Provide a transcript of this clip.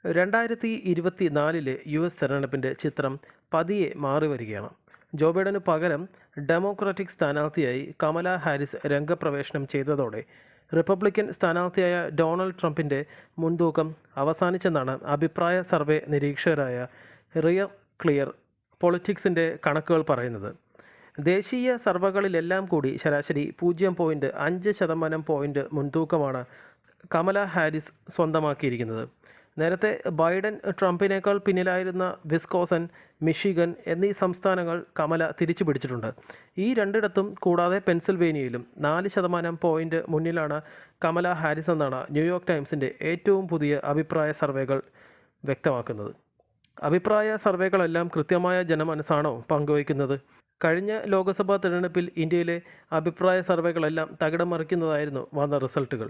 2024 US തെരഞ്ഞെടുപ്പിൻ്റെ ചിത്രം പതിയെ മാറി വരികയാണ്. ജോ ബൈഡന് പകരം ഡെമോക്രാറ്റിക് സ്ഥാനാർത്ഥിയായി കമല ഹാരിസ് രംഗപ്രവേശനം ചെയ്തതോടെ റിപ്പബ്ലിക്കൻ സ്ഥാനാർത്ഥിയായ ഡൊണാൾഡ് ട്രംപിൻ്റെ മുൻതൂക്കം അവസാനിച്ചെന്നാണ് അഭിപ്രായ സർവേ നിരീക്ഷകരായ റിയൽ ക്ലിയർ പൊളിറ്റിക്സിൻ്റെ കണക്കുകൾ പറയുന്നത്. ദേശീയ സർവേകളിലെല്ലാം കൂടി ശരാശരി 0.5% പോയിൻ്റ് മുൻതൂക്കമാണ് കമല ഹാരിസ് സ്വന്തമാക്കിയിരിക്കുന്നത്. നേരത്തെ ബൈഡൻ ട്രംപിനേക്കാൾ പിന്നിലായിരുന്ന വിസ്കോസൻ, മിഷിഗൻ എന്നീ സംസ്ഥാനങ്ങൾ കമല തിരിച്ചു പിടിച്ചിട്ടുണ്ട്. ഈ രണ്ടിടത്തും കൂടാതെ പെൻസിൽവേനിയയിലും 4% പോയിൻ്റ് മുന്നിലാണ് കമല ഹാരിസ് എന്നാണ് ന്യൂയോർക്ക് ടൈംസിൻ്റെ ഏറ്റവും പുതിയ അഭിപ്രായ സർവേകൾ വ്യക്തമാക്കുന്നത്. അഭിപ്രായ സർവേകളെല്ലാം കൃത്യമായ ജനമനസ്സാണോ പങ്കുവയ്ക്കുന്നത്? കഴിഞ്ഞ ലോക്സഭാ തിരഞ്ഞെടുപ്പിൽ ഇന്ത്യയിലെ അഭിപ്രായ സർവേകളെല്ലാം തകിടം മറിക്കുന്നതായിരുന്നു വന്ന റിസൾട്ടുകൾ.